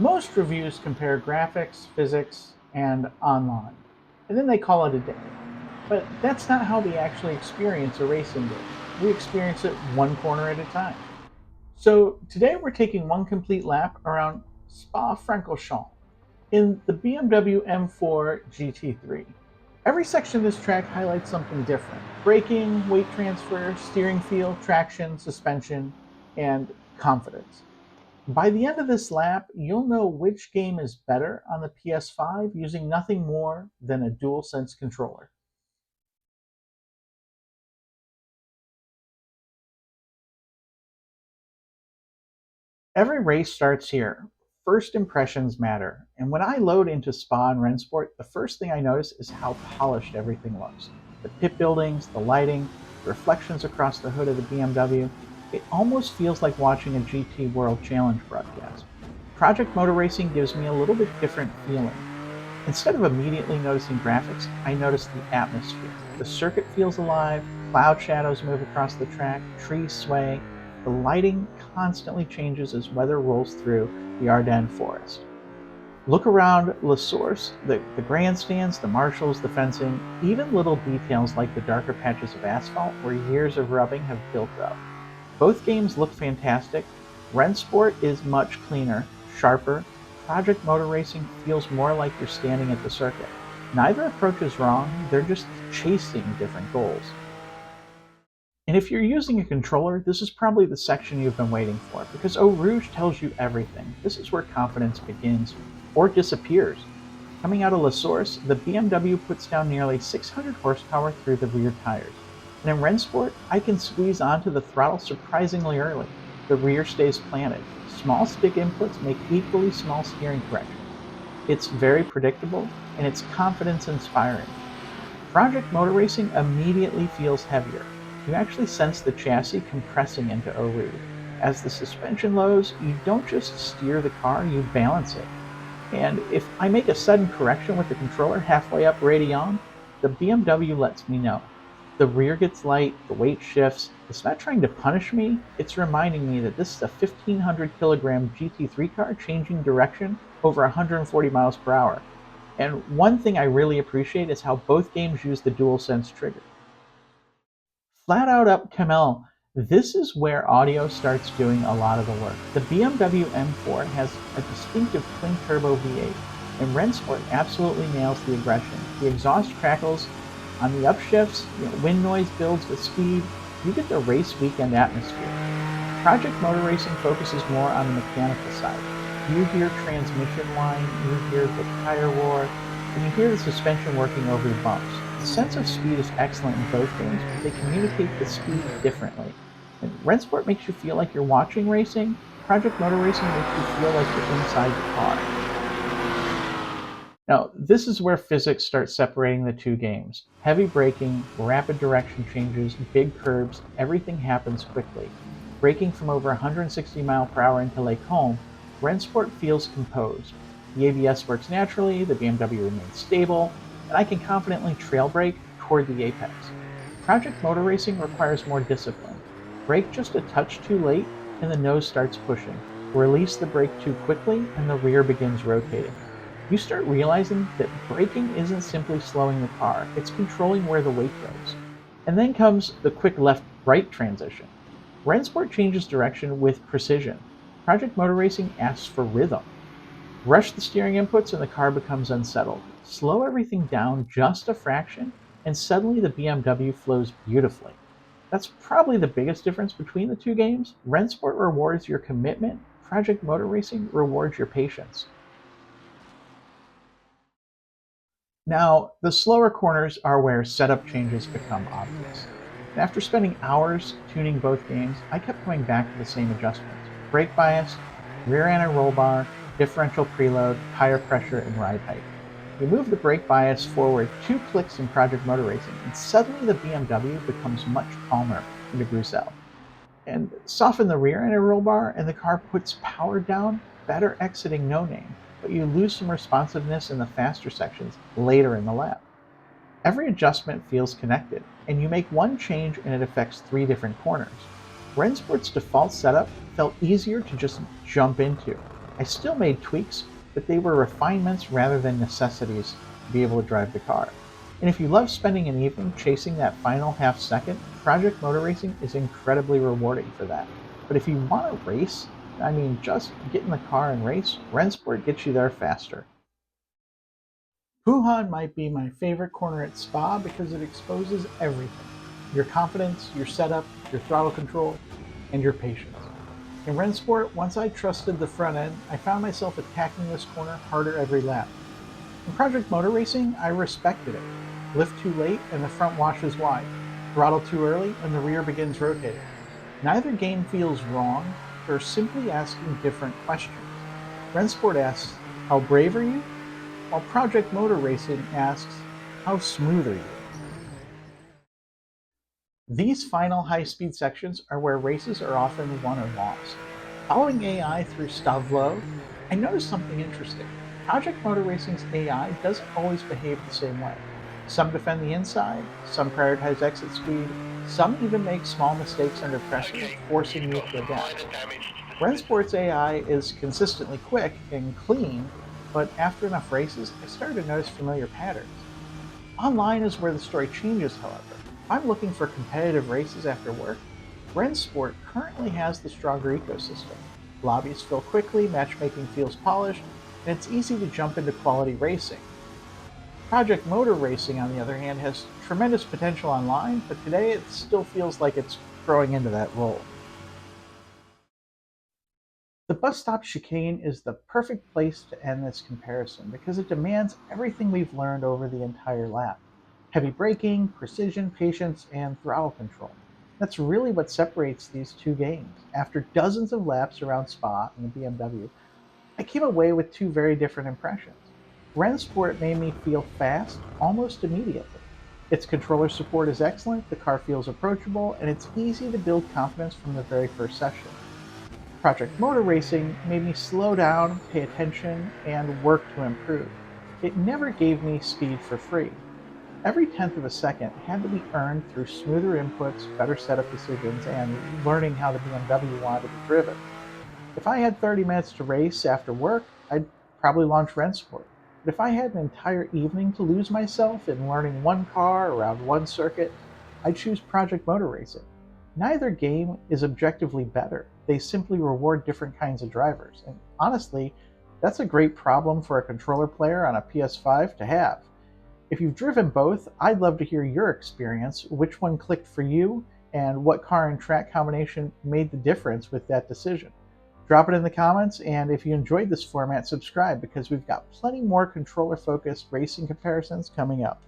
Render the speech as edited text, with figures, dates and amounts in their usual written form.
Most reviews compare graphics, physics, and online, and then they call it a day. But that's not how we actually experience a racing game. We experience it one corner at a time. So today we're taking one complete lap around Spa-Francorchamps in the BMW M4 GT3. Every section of this track highlights something different: braking, weight transfer, steering feel, traction, suspension, and confidence. By the end of this lap, you'll know which game is better on the PS5 using nothing more than a DualSense controller. Every race starts here. First impressions matter, and when I load into Spa and RENNSPORT, the first thing I notice is how polished everything looks. The pit buildings, the lighting, the reflections across the hood of the BMW. It almost feels like watching a GT World Challenge broadcast. Project Motor Racing gives me a little bit different feeling. Instead of immediately noticing graphics, I notice the atmosphere. The circuit feels alive, cloud shadows move across the track, trees sway, the lighting constantly changes as weather rolls through the Ardennes forest. Look around La Source, the grandstands, the marshals, the fencing, even little details like the darker patches of asphalt where years of rubbing have built up. Both games look fantastic. RENNSPORT is much cleaner, sharper. Project Motor Racing feels more like you're standing at the circuit. Neither approach is wrong, they're just chasing different goals. And if you're using a controller, this is probably the section you've been waiting for, because Eau Rouge tells you everything. This is where confidence begins, or disappears. Coming out of La Source, the BMW puts down nearly 600 horsepower through the rear tires. And in RENNSPORT, I can squeeze onto the throttle surprisingly early. The rear stays planted. Small stick inputs make equally small steering corrections. It's very predictable, and it's confidence-inspiring. Project Motor Racing immediately feels heavier. You actually sense the chassis compressing into Eau Rouge. As the suspension lows, you don't just steer the car, you balance it. And if I make a sudden correction with the controller halfway up Radeon, the BMW lets me know. The rear gets light, the weight shifts. It's not trying to punish me, it's reminding me that this is a 1,500 kilogram GT3 car changing direction over 140 miles per hour. And one thing I really appreciate is how both games use the DualSense trigger. Flat out up Camel, this is where audio starts doing a lot of the work. The BMW M4 has a distinctive twin-turbo V8, and RENNSPORT absolutely nails the aggression. The exhaust crackles on the upshifts, wind noise builds with speed. You get the race weekend atmosphere. Project Motor Racing focuses more on the mechanical side. You hear transmission whine, you hear the tire roar, and you hear the suspension working over the bumps. The sense of speed is excellent in both games, but they communicate the speed differently. And RENNSPORT makes you feel like you're watching racing. Project Motor Racing makes you feel like you're inside the car. Now, this is where physics starts separating the two games. Heavy braking, rapid direction changes, big curves, everything happens quickly. Braking from over 160 mph into Lake Home, RENNSPORT feels composed. The ABS works naturally, the BMW remains stable, and I can confidently trail brake toward the apex. Project Motor Racing requires more discipline. Brake just a touch too late, and the nose starts pushing. Release the brake too quickly, and the rear begins rotating. You start realizing that braking isn't simply slowing the car, it's controlling where the weight goes. And then comes the quick left-right transition. RENNSPORT changes direction with precision. Project Motor Racing asks for rhythm. Rush the steering inputs and the car becomes unsettled. Slow everything down just a fraction, and suddenly the BMW flows beautifully. That's probably the biggest difference between the two games. RENNSPORT rewards your commitment, Project Motor Racing rewards your patience. Now, the slower corners are where setup changes become obvious. And after spending hours tuning both games, I kept coming back to the same adjustments: brake bias, rear anti-roll bar, differential preload, tire pressure, and ride height. You move the brake bias forward 2 clicks in Project Motor Racing, and suddenly the BMW becomes much calmer in the Bruxelles. And soften the rear end roll bar, and the car puts power down, better exiting no name, but you lose some responsiveness in the faster sections later in the lap. Every adjustment feels connected, and you make one change and it affects 3 different corners. RENNSPORT's default setup felt easier to just jump into. I still made tweaks, but they were refinements rather than necessities to be able to drive the car. And if you love spending an evening chasing that final half second, Project Motor Racing is incredibly rewarding for that. But if you want to race, just get in the car and race, RENNSPORT gets you there faster. Wuhan might be my favorite corner at Spa because it exposes everything: your confidence, your setup, your throttle control, and your patience. In RENNSPORT, once I trusted the front end, I found myself attacking this corner harder every lap. In Project Motor Racing, I respected it. Lift too late and the front washes wide. Throttle too early and the rear begins rotating. Neither game feels wrong, they're simply asking different questions. RENNSPORT asks, how brave are you? While Project Motor Racing asks, how smooth are you? These final high-speed sections are where races are often won or lost. Following AI through Stavlo, I noticed something interesting. Project Motor Racing's AI doesn't always behave the same way. Some defend the inside, some prioritize exit speed, some even make small mistakes under pressure, forcing you to adapt. RENNSPORT's AI is consistently quick and clean, but after enough races, I started to notice familiar patterns. Online is where the story changes, however. If I'm looking for competitive races after work, RENNSPORT currently has the stronger ecosystem. Lobbies fill quickly, matchmaking feels polished, and it's easy to jump into quality racing. Project Motor Racing, on the other hand, has tremendous potential online, but today it still feels like it's growing into that role. The bus stop chicane is the perfect place to end this comparison because it demands everything we've learned over the entire lap: heavy braking, precision, patience, and throttle control. That's really what separates these two games. After dozens of laps around Spa in the BMW, I came away with two very different impressions. RENNSPORT made me feel fast almost immediately. Its controller support is excellent, the car feels approachable, and it's easy to build confidence from the very first session. Project Motor Racing made me slow down, pay attention, and work to improve. It never gave me speed for free. Every tenth of a second had to be earned through smoother inputs, better setup decisions, and learning how the BMW wanted to be driven. If I had 30 minutes to race after work, I'd probably launch RENNSPORT. But if I had an entire evening to lose myself in learning one car around one circuit, I'd choose Project Motor Racing. Neither game is objectively better. They simply reward different kinds of drivers. And honestly, that's a great problem for a controller player on a PS5 to have. If you've driven both, I'd love to hear your experience, which one clicked for you, and what car and track combination made the difference with that decision. Drop it in the comments, and if you enjoyed this format, subscribe because we've got plenty more controller-focused racing comparisons coming up.